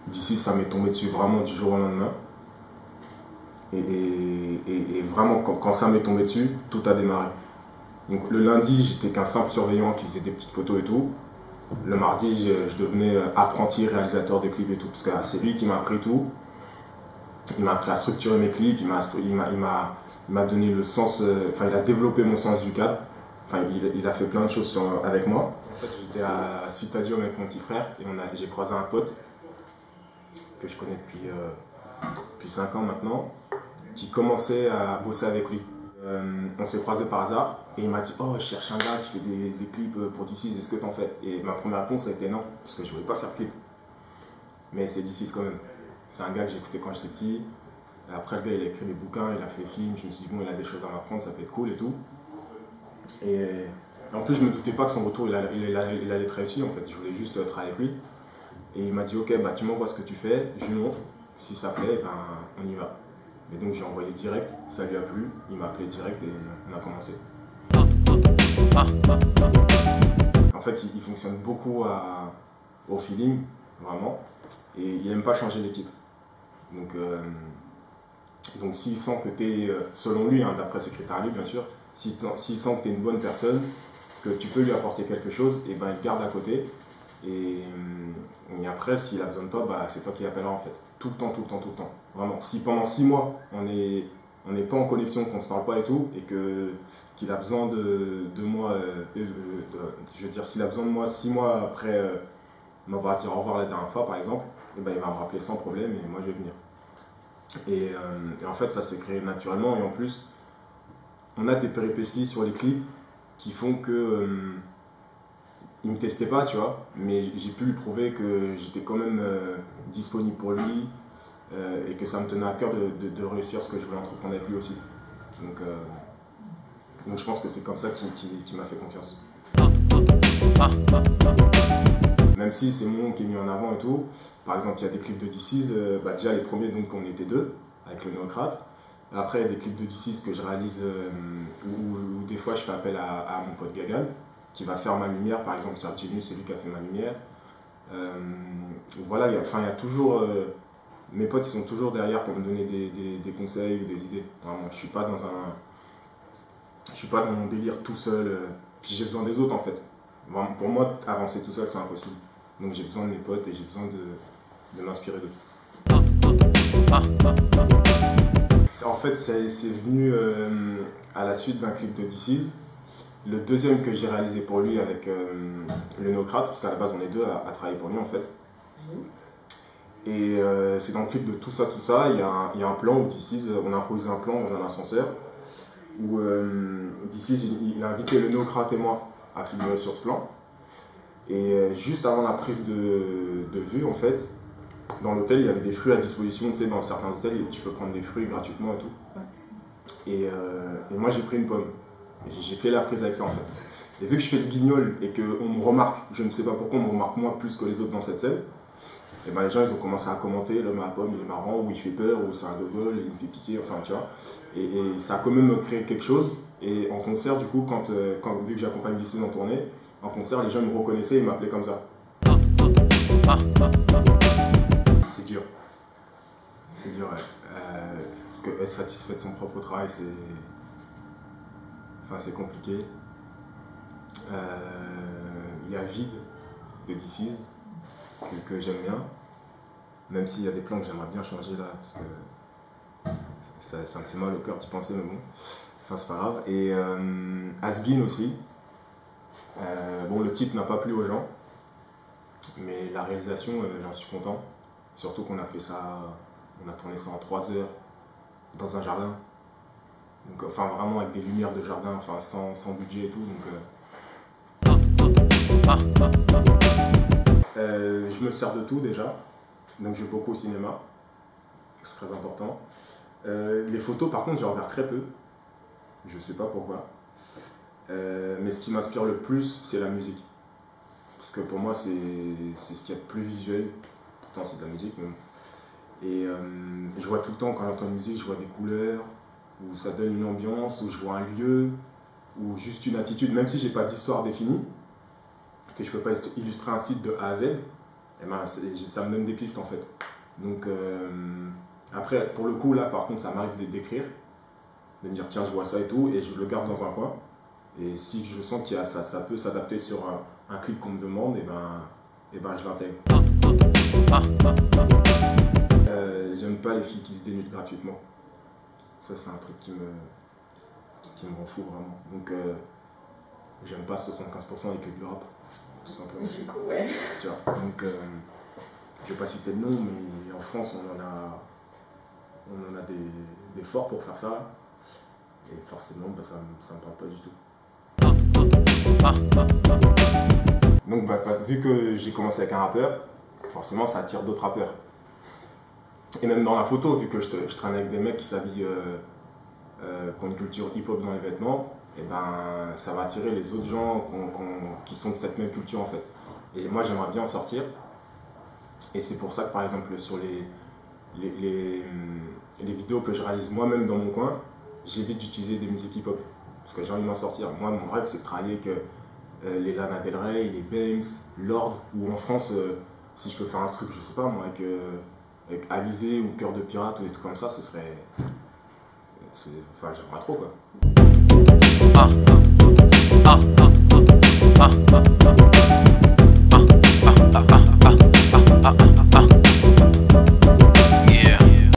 D'ici, ça m'est tombé dessus vraiment du jour au lendemain. Et vraiment, quand ça m'est tombé dessus, tout a démarré. Donc le lundi, j'étais qu'un simple surveillant qui faisait des petites photos et tout. Le mardi, je devenais apprenti réalisateur de clips et tout, parce que c'est lui qui m'a appris tout. Il m'a appris à structurer mes clips, il m'a donné le sens, enfin il a développé mon sens du cadre. Enfin, il a fait plein de choses avec moi. En fait, j'étais à Citadium avec mon petit frère et j'ai croisé un pote que je connais depuis 5 ans maintenant, qui commençait à bosser avec lui. On s'est croisés par hasard et il m'a dit « Oh, je cherche un gars qui fait des clips pour DC's, est-ce que t'en fais ?» Et ma première réponse a été non, parce que je voulais pas faire de clip. Mais c'est DC's quand même. C'est un gars que j'écoutais quand j'étais petit. Après, le gars, il a écrit des bouquins, il a fait des films. Je me suis dit, bon, il a des choses à m'apprendre, ça peut être cool et tout. Et en plus, je me doutais pas que son retour, il allait être réussi, en fait. Je voulais juste travailler avec lui. Et il m'a dit, ok, bah, tu m'envoies ce que tu fais, je lui montre. Si ça plaît, ben, on y va. Et donc, j'ai envoyé direct, ça lui a plu. Il m'a appelé direct et on a commencé. En fait, il fonctionne beaucoup au feeling, vraiment. Et il n'aime pas changer d'équipe. Donc s'il sent que tu es, selon lui, hein, d'après ses critères à lui bien sûr, s'il sent que tu es une bonne personne, que tu peux lui apporter quelque chose, et ben il te garde à côté. Et après, s'il a besoin de toi, bah, c'est toi qui l'appelleras en fait. Tout le temps, tout le temps, tout le temps. Vraiment. Si pendant 6 mois, on n'est pas en connexion, qu'on ne se parle pas et tout, et qu'il a besoin de moi, je veux dire, s'il a besoin de moi 6 mois après m'avoir dit au revoir la dernière fois par exemple, et ben, il va me rappeler sans problème et moi je vais venir. Et en fait, ça s'est créé naturellement. Et en plus, on a des péripéties sur les clips qui font que il me testait pas, tu vois. Mais j'ai pu lui prouver que j'étais quand même disponible pour lui et que ça me tenait à cœur de réussir ce que je voulais entreprendre avec lui aussi. Donc je pense que c'est comme ça qu'il m'a fait confiance. Même si c'est mon nom qui est mis en avant et tout, par exemple il y a des clips de DC's, bah déjà les premiers donc on était deux avec le Néocrate. Après il y a des clips de DC's que je réalise où des fois je fais appel à mon pote Gagan qui va faire ma lumière, par exemple sur Genius c'est lui qui a fait ma lumière. Voilà, il y a toujours, mes potes ils sont toujours derrière pour me donner des conseils ou des idées. Vraiment, je suis pas dans mon délire tout seul, puis j'ai besoin des autres en fait. Pour moi, avancer tout seul, c'est impossible. Donc j'ai besoin de mes potes et j'ai besoin de m'inspirer d'eux. En fait, c'est venu à la suite d'un clip de DC's. Le deuxième que j'ai réalisé pour lui avec le Néocrate, parce qu'à la base on est deux à travailler pour lui en fait. Et c'est dans le clip de tout ça, il y a un plan où DC's, on a improvisé un plan dans un ascenseur où DC's il a invité le Néocrate et moi à filmer sur ce plan. Et juste avant la prise de vue, en fait, dans l'hôtel, il y avait des fruits à disposition. Tu sais, dans certains hôtels, tu peux prendre des fruits gratuitement et tout. Et moi, j'ai pris une pomme. Et j'ai fait la prise avec ça, en fait. Et vu que je fais le guignol et qu'on me remarque, je ne sais pas pourquoi on me remarque moins plus que les autres dans cette scène, et ben les gens, ils ont commencé à commenter, l'homme à la pomme, il est marrant, ou il fait peur, ou c'est un gogol, il me fait pitié, enfin, tu vois. Et ça a quand même créé quelque chose. Et en concert, du coup, vu que j'accompagne DC's en tournée, en concert, les gens me reconnaissaient et m'appelaient comme ça. C'est dur. C'est dur, ouais. Parce que être satisfait de son propre travail, c'est compliqué. Il y a Vide de DC's que j'aime bien. Même s'il y a des plans que j'aimerais bien changer là, parce que ça me fait mal au cœur d'y penser, mais bon. Enfin, c'est pas grave. Et Asgin aussi. Bon, le titre n'a pas plu aux gens, mais la réalisation, j'en suis content. Surtout qu'on a fait ça, on a tourné ça en 3 heures dans un jardin. Donc, enfin, vraiment avec des lumières de jardin, enfin, sans budget et tout. Je me sers de tout déjà. Donc, je vais beaucoup au cinéma. C'est très important. Les photos, par contre, je regarde très peu. Je sais pas pourquoi. Mais ce qui m'inspire le plus, c'est la musique. Parce que pour moi, c'est ce qu'il y a de plus visuel. Pourtant, c'est de la musique. Même. Et je vois tout le temps, quand j'entends une musique, je vois des couleurs, où ça donne une ambiance, où je vois un lieu, ou juste une attitude. Même si j'ai pas d'histoire définie, que je peux pas illustrer un titre de A à Z, et ben ça me donne des pistes en fait. Donc après, pour le coup, là par contre, ça m'arrive d'écrire, de me dire tiens, je vois ça et tout, et je le garde dans un coin. Et si je sens qu'il y a ça peut s'adapter sur un clip qu'on me demande, et ben je l'intègre. J'aime pas les filles qui se dénudent gratuitement. Ça, c'est un truc qui me rend fou vraiment. Donc j'aime pas 75% avec le rap, tout simplement. Du coup, ouais. Tu vois, donc je vais pas citer le nom, mais en France on en a des forts pour faire ça. Et forcément ça me parle pas du tout. Donc vu que j'ai commencé avec un rappeur, forcément ça attire d'autres rappeurs. Et même dans la photo, vu que je traîne avec des mecs qui s'habillent, qui ont une culture hip-hop dans les vêtements, et ben ça va attirer les autres gens qui sont de cette même culture en fait. Et moi j'aimerais bien en sortir. Et c'est pour ça que par exemple sur les vidéos que je réalise moi-même dans mon coin, j'évite d'utiliser des musiques hip-hop. Parce que j'ai envie de m'en sortir. Moi mon rêve c'est de travailler avec les Lana Del Rey, les Banks, Lord, ou en France, si je peux faire un truc, je sais pas moi, avec Alizé ou Cœur de Pirate ou des trucs comme ça, ce serait. Enfin, j'aimerais trop quoi.